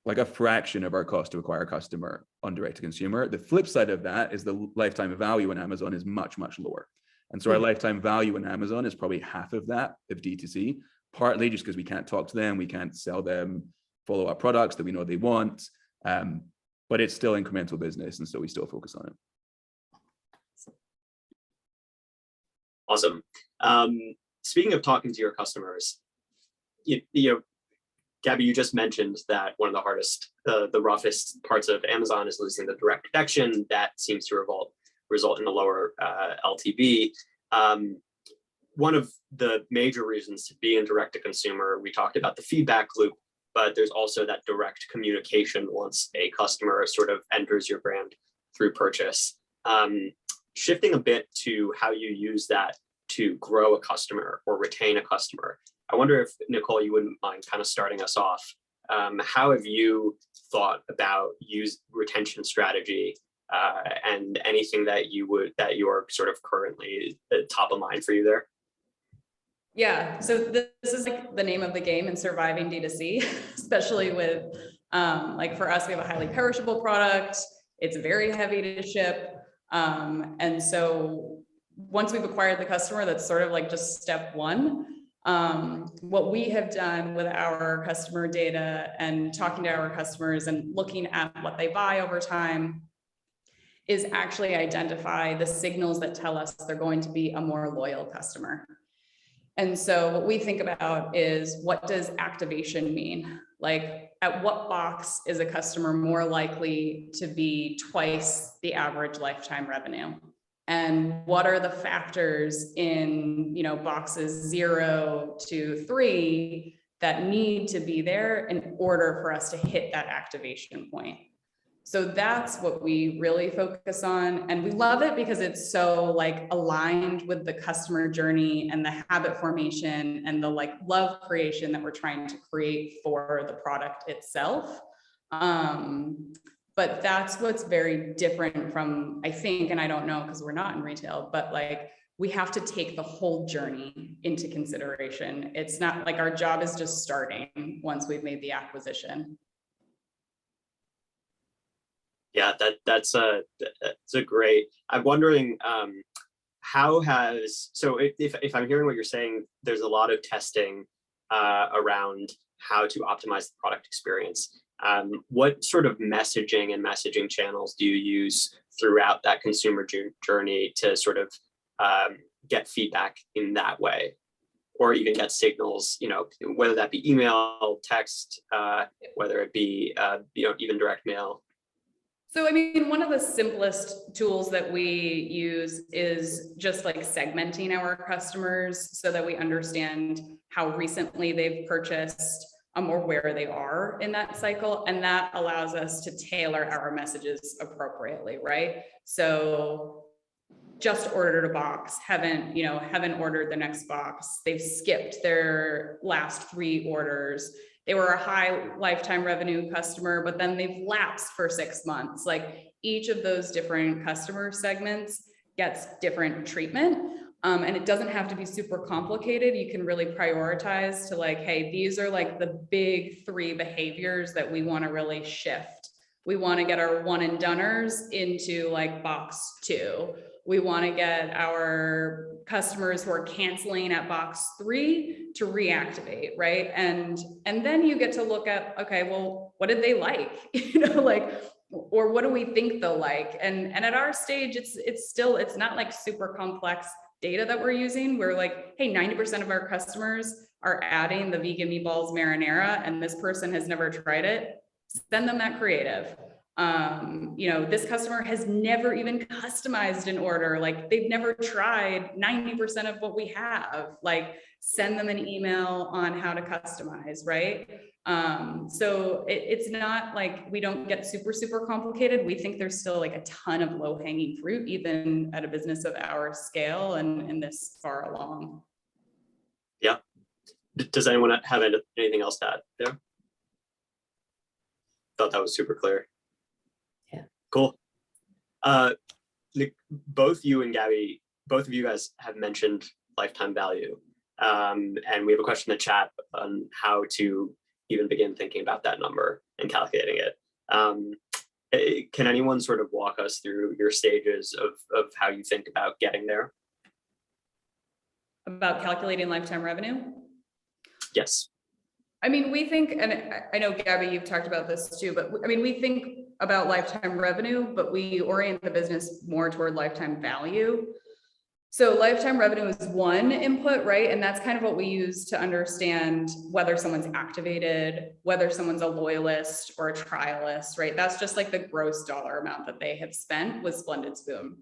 C: like a fraction of our cost to acquire a customer on direct to consumer. The flip side of that is the lifetime value on Amazon is much, much lower. And so our lifetime value in Amazon is probably half of that of DTC, partly just because we can't talk to them, we can't sell them follow-up products that we know they want, but it's still incremental business, and so we still focus on it.
A: Awesome. Speaking of talking to your customers, you know, Gabi, you just mentioned that one of the hardest, the roughest parts of Amazon is losing the direct connection. That seems to result in a lower LTV. One of the major reasons to be in direct to consumer, we talked about the feedback loop, but there's also that direct communication once a customer sort of enters your brand through purchase. Shifting a bit to how you use that to grow a customer or retain a customer. I wonder if, Nicole, you wouldn't mind kind of starting us off. How have you thought about retention strategy and anything that you're sort of currently top of mind for you there?
B: Yeah, so this is like the name of the game in surviving D2C, especially with like for us, we have a highly perishable product. It's very heavy to ship. And so once we've acquired the customer, that's sort of like just step one. What we have done with our customer data and talking to our customers and looking at what they buy over time is actually identify the signals that tell us they're going to be a more loyal customer. And so what we think about is, what does activation mean? Like, at what box is a customer more likely to be twice the average lifetime revenue? And what are the factors in, you know, boxes 0 to 3 that need to be there in order for us to hit that activation point? So that's what we really focus on. And we love it because it's so like aligned with the customer journey and the habit formation and the like love creation that we're trying to create for the product itself. But that's what's very different from, I think, and I don't know because we're not in retail, but like we have to take the whole journey into consideration. It's not like our job is just starting once we've made the acquisition.
A: Yeah, that's a great. I'm wondering how has, so if I'm hearing what you're saying, there's a lot of testing around how to optimize the product experience. What sort of messaging and messaging channels do you use throughout that consumer journey to sort of get feedback in that way, or even get signals, you know, whether that be email, text, whether it be, you know, even direct mail?
B: So, I mean, one of the simplest tools that we use is just like segmenting our customers so that we understand how recently they've purchased, or where they are in that cycle. And that allows us to tailor our messages appropriately, right? So just ordered a box, haven't ordered the next box. They've skipped their last 3 orders. They were a high lifetime revenue customer, but then they've lapsed for 6 months. Like each of those different customer segments gets different treatment. And it doesn't have to be super complicated. You can really prioritize to like, hey, these are like the big 3 behaviors that we want to really shift. We want to get our one and doners into like box 2. We want to get our customers who are canceling at box 3 to reactivate, right? And then you get to look at, okay, well, what did they like? You know, like, or what do we think they'll like? And at our stage, it's not like super complex data that we're using. We're like, hey, 90% of our customers are adding the vegan meatballs marinara, and this person has never tried it. Send them that creative. You know, this customer has never even customized an order. Like they've never tried 90% of what we have. Like send them an email on how to customize, right? So it's not like we don't get super, super complicated. We think there's still like a ton of low hanging fruit, even at a business of our scale and this far along.
A: Yeah. Does anyone have anything else to add there? Thought that was super clear.
D: Yeah.
A: Cool. Both you and Gabi, both of you guys have mentioned lifetime value. And we have a question in the chat on how to even begin thinking about that number and calculating it. Can anyone sort of walk us through your stages of how you think about getting there?
B: About calculating lifetime revenue?
A: Yes.
B: I mean, we think, and I know Gabi, you've talked about this too, but I mean, we think about lifetime revenue, but we orient the business more toward lifetime value. So lifetime revenue is one input, right? And that's kind of what we use to understand whether someone's activated, whether someone's a loyalist or a trialist, right? That's just like the gross dollar amount that they have spent with Splendid Spoon.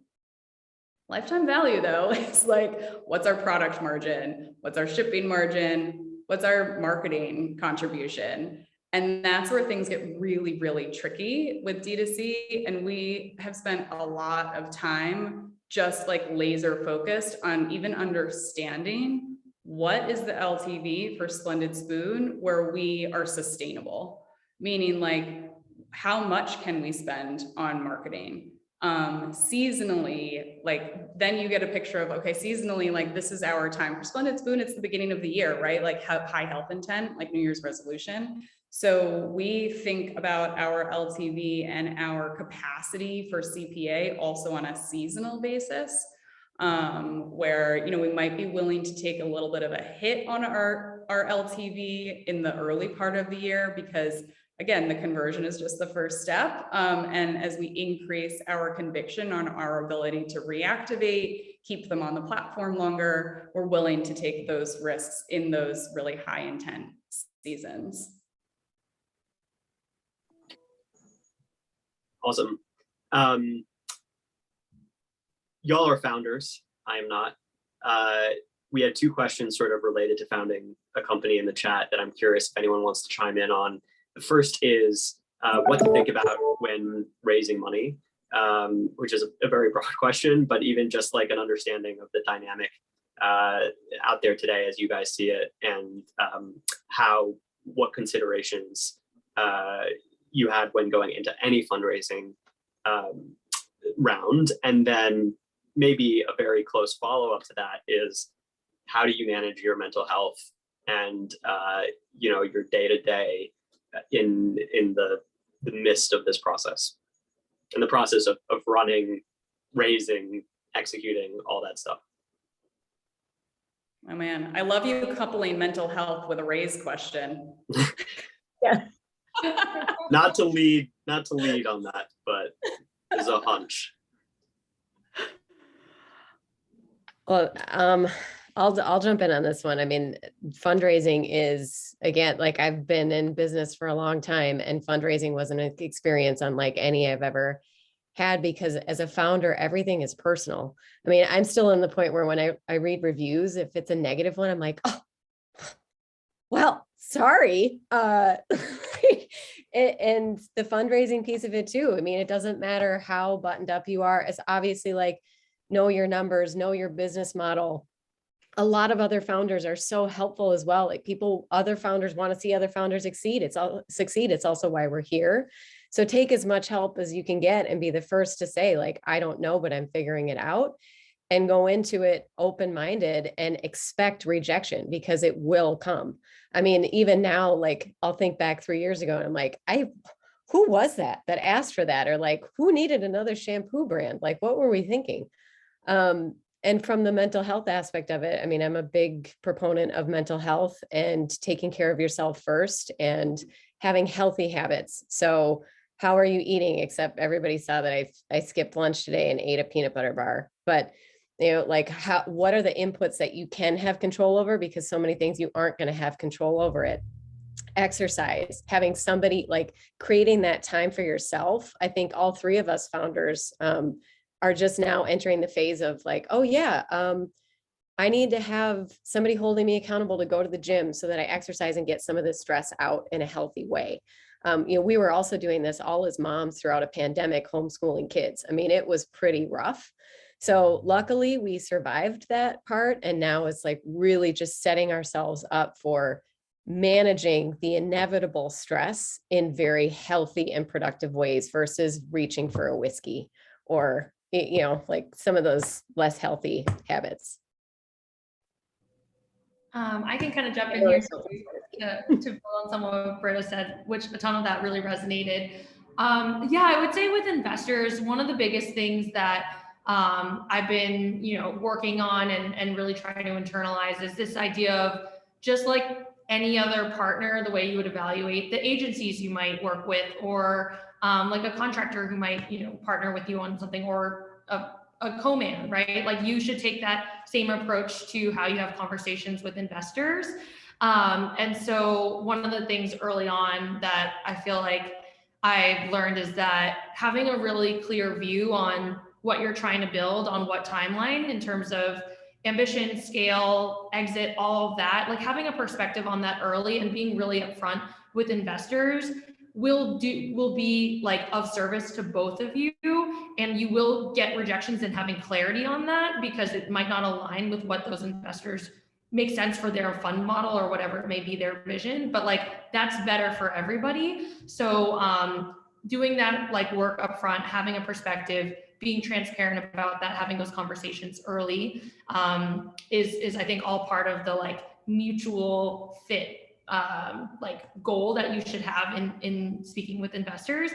B: Lifetime value though, is like, what's our product margin? What's our shipping margin? What's our marketing contribution? And that's where things get really, really tricky with D2C. And we have spent a lot of time just like laser focused on even understanding what is the LTV for Splendid Spoon where we are sustainable, meaning like how much can we spend on marketing? Seasonally, like then you get a picture of, okay, seasonally, like this is our time for Splendid Spoon. It's the beginning of the year, right? Like high health intent, like New Year's resolution. So we think about our LTV and our capacity for CPA also on a seasonal basis, where, you know, we might be willing to take a little bit of a hit on our LTV in the early part of the year, because again, the conversion is just the first step. And as we increase our conviction on our ability to reactivate, keep them on the platform longer, we're willing to take those risks in those really high intent seasons.
A: Awesome. Y'all are founders. I am not. We had 2 questions sort of related to founding a company in the chat that I'm curious if anyone wants to chime in on. The first is what to think about when raising money, which is a very broad question, but even just like an understanding of the dynamic out there today as you guys see it, and what considerations you had when going into any fundraising round. And then maybe a very close follow-up to that is, how do you manage your mental health and you know, your day-to-day in the midst of this process? the process of running, raising, executing, all that stuff.
B: Oh man, I love you coupling mental health with a raise question.
D: Yeah.
A: Not to lead on that, but it's a hunch.
D: Well, I'll jump in on this one. I mean, fundraising is, again, like I've been in business for a long time, and fundraising was an experience unlike any I've ever had, because as a founder, everything is personal. I mean, I'm still in the point where when I read reviews, if it's a negative one, I'm like, oh, well, sorry. And the fundraising piece of it too. I mean, it doesn't matter how buttoned up you are. It's obviously like, know your numbers, know your business model. A lot of other founders are so helpful as well. Like other founders want to see other founders succeed. It's also why we're here. So take as much help as you can get and be the first to say, like, I don't know, but I'm figuring it out, and go into it open-minded and expect rejection, because it will come. I mean, even now, like I'll think back 3 years ago and I'm like, who was that asked for that? Or like, who needed another shampoo brand? Like, what were we thinking? And from the mental health aspect of it, I mean, I'm a big proponent of mental health and taking care of yourself first and having healthy habits. So how are you eating? Except everybody saw that I skipped lunch today and ate a peanut butter bar. But like what are the inputs that you can have control over? Because so many things you aren't going to have control over it. Exercise, having somebody, like creating that time for yourself. I think all three of us founders are just now entering the phase of like, oh yeah, I need to have somebody holding me accountable to go to the gym so that I exercise and get some of this stress out in a healthy way. We were also doing this all as moms throughout a pandemic, homeschooling kids. I mean, it was pretty rough. So luckily we survived that part. And now it's like really just setting ourselves up for managing the inevitable stress in very healthy and productive ways versus reaching for a whiskey or, like some of those less healthy habits.
E: I can kind of jump in here to build on some of what Britta said, which a ton of that really resonated. Yeah, I would say with investors, one of the biggest things that I've been, working on and really trying to internalize is this idea of, just like any other partner, the way you would evaluate the agencies you might work with, or like a contractor who might, partner with you on something, or a co-man, right? Like you should take that same approach to how you have conversations with investors. And so one of the things early on that I feel like I've learned is that having a really clear view on what you're trying to build, on what timeline in terms of ambition, scale, exit, all of that, like having a perspective on that early and being really upfront with investors will be like of service to both of you, and you will get rejections, and having clarity on that, because it might not align with what those investors make sense for their fund model or whatever it may be their vision, but like that's better for everybody. So doing that like work up front, having a perspective, being transparent about that, having those conversations early is I think all part of the like mutual fit like goal that you should have in speaking with investors.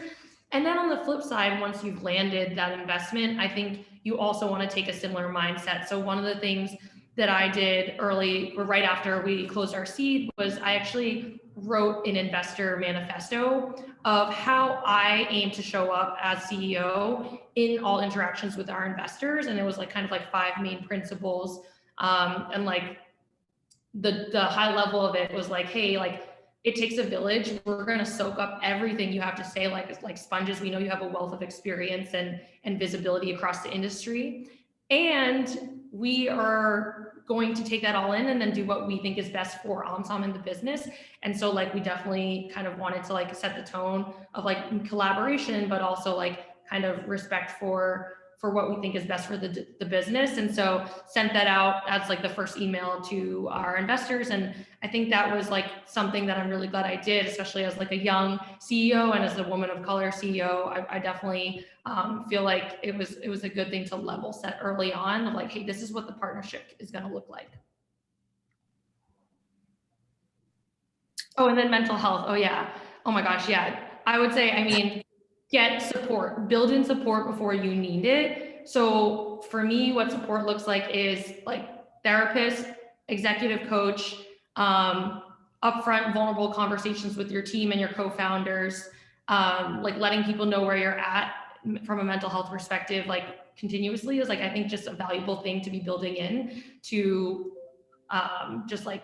E: And then on the flip side, once you've landed that investment, I think you also want to take a similar mindset. So one of the things that I did early, or right after we closed our seed, was I actually wrote an investor manifesto of how I aim to show up as CEO in all interactions with our investors. And it was like kind of like 5 main principles. And like the high level of it was like, hey, like it takes a village. We're going to soak up everything you have to say, like sponges. We know you have a wealth of experience and visibility across the industry. And we are going to take that all in and then do what we think is best for Omsom and the business. And so like, we definitely kind of wanted to like set the tone of like collaboration, but also like kind of respect for what we think is best for the business. And so sent that out as like the first email to our investors. And I think that was like something that I'm really glad I did, especially as like a young CEO and as a woman of color CEO. I definitely feel like it was a good thing to level set early on of like, hey, this is what the partnership is going to look like. Oh, and then mental health. Oh yeah. Oh my gosh. Yeah. I would say, I mean, get support, build in support before you need it. So for me, what support looks like is like therapist, executive coach, upfront vulnerable conversations with your team and your co-founders, like letting people know where you're at from a mental health perspective, like continuously is like, I think just a valuable thing to be building in to just like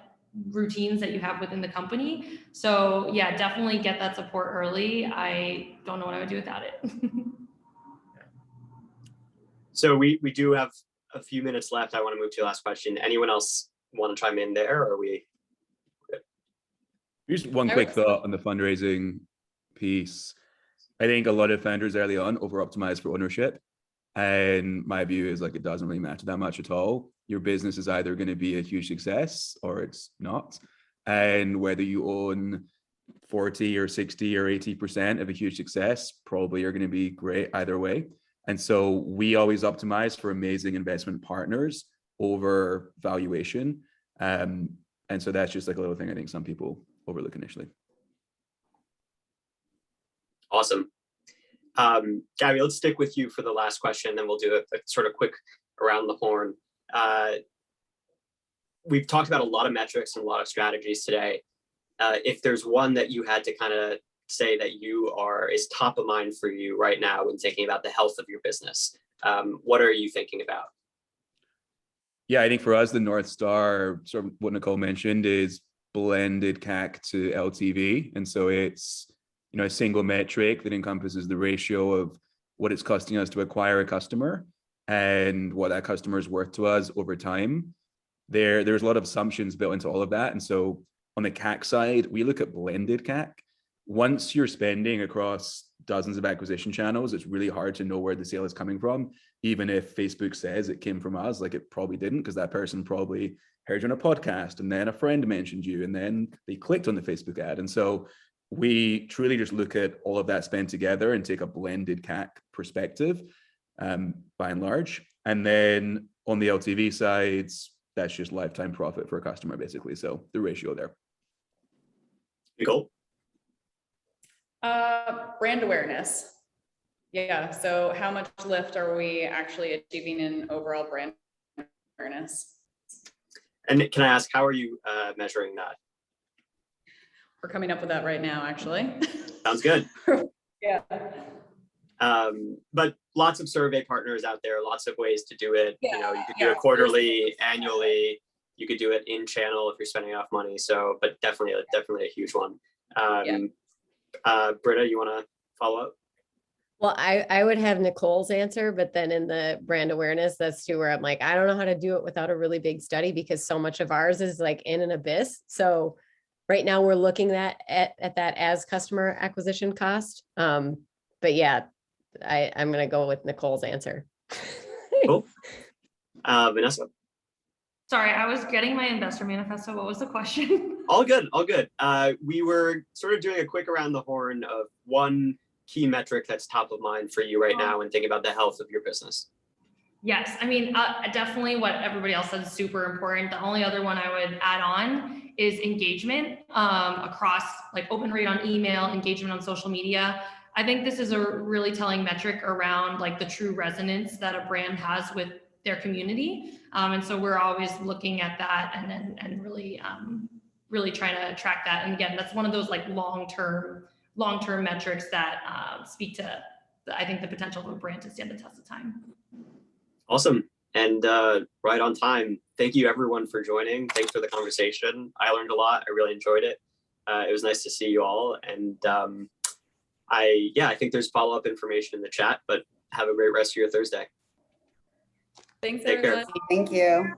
E: routines that you have within the company. So yeah, definitely get that support early. I don't know what I would do without it.
A: So we do have a few minutes left. I want to move to the last question. Anyone else want to chime in there, or are we?
C: Just one quick thought on the fundraising piece. I think a lot of founders early on over-optimize for ownership. And my view is like, it doesn't really matter that much at all. Your business is either going to be a huge success or it's not. And whether you own 40 or 60 or 80% of a huge success, probably you're going to be great either way. And so we always optimize for amazing investment partners over valuation. And so that's just like a little thing I think some people overlook initially.
A: Awesome. Gabi, let's stick with you for the last question, then we'll do a sort of quick around the horn. We've talked about a lot of metrics and a lot of strategies today. If there's one that you had to kind of say that is top of mind for you right now when thinking about the health of your business, what are you thinking about?
C: Yeah, I think for us, the North Star, sort of what Nicole mentioned, is blended CAC to LTV. And so it's, a single metric that encompasses the ratio of what it's costing us to acquire a customer and what that customer is worth to us over time. There's a lot of assumptions built into all of that. And so on the CAC side, we look at blended CAC. Once you're spending across dozens of acquisition channels, it's really hard to know where the sale is coming from. Even if Facebook says it came from us, like it probably didn't, because that person probably heard you on a podcast and then a friend mentioned you and then they clicked on the Facebook ad. And so we truly just look at all of that spend together and take a blended CAC perspective, by and large. And then on the LTV side, that's just lifetime profit for a customer, basically. So the ratio there.
A: Nicole?
B: Brand awareness. Yeah, so how much lift are we actually achieving in overall brand awareness?
A: And can I ask, how are you measuring that?
B: We're coming up with that right now, actually.
A: Sounds good.
B: Yeah.
A: But lots of survey partners out there, lots of ways to do it.
B: Yeah,
A: You could do it quarterly, annually. You could do it in channel if you're spending enough money. So, but definitely a huge one. Britta, you want to follow up?
D: Well, I would have Nicole's answer, but then in the brand awareness, that's too where I'm like, I don't know how to do it without a really big study because so much of ours is like in an abyss. So right now we're looking at that as customer acquisition cost. But yeah, I'm going to go with Nicole's answer.
A: Cool. Vanessa?
E: Sorry, I was getting my investor manifesto. What was the question?
A: All good. We were sort of doing a quick around the horn of one key metric that's top of mind for you right now and thinking about the health of your business.
E: Yes, I mean, definitely what everybody else said is super important. The only other one I would add on is engagement across like open rate on email, engagement on social media. I think this is a really telling metric around like the true resonance that a brand has with their community. And so we're always looking at that and really trying to track that. And again, that's one of those like long-term metrics that speak to, I think, the potential of a brand to stand the test of time.
A: Awesome. And right on time. Thank you everyone for joining. Thanks for the conversation. I learned a lot. I really enjoyed it. It was nice to see you all. And I think there's follow-up information in the chat, but have a great rest of your Thursday.
B: Thanks,
A: Take care.
B: everyone.
F: Thank you.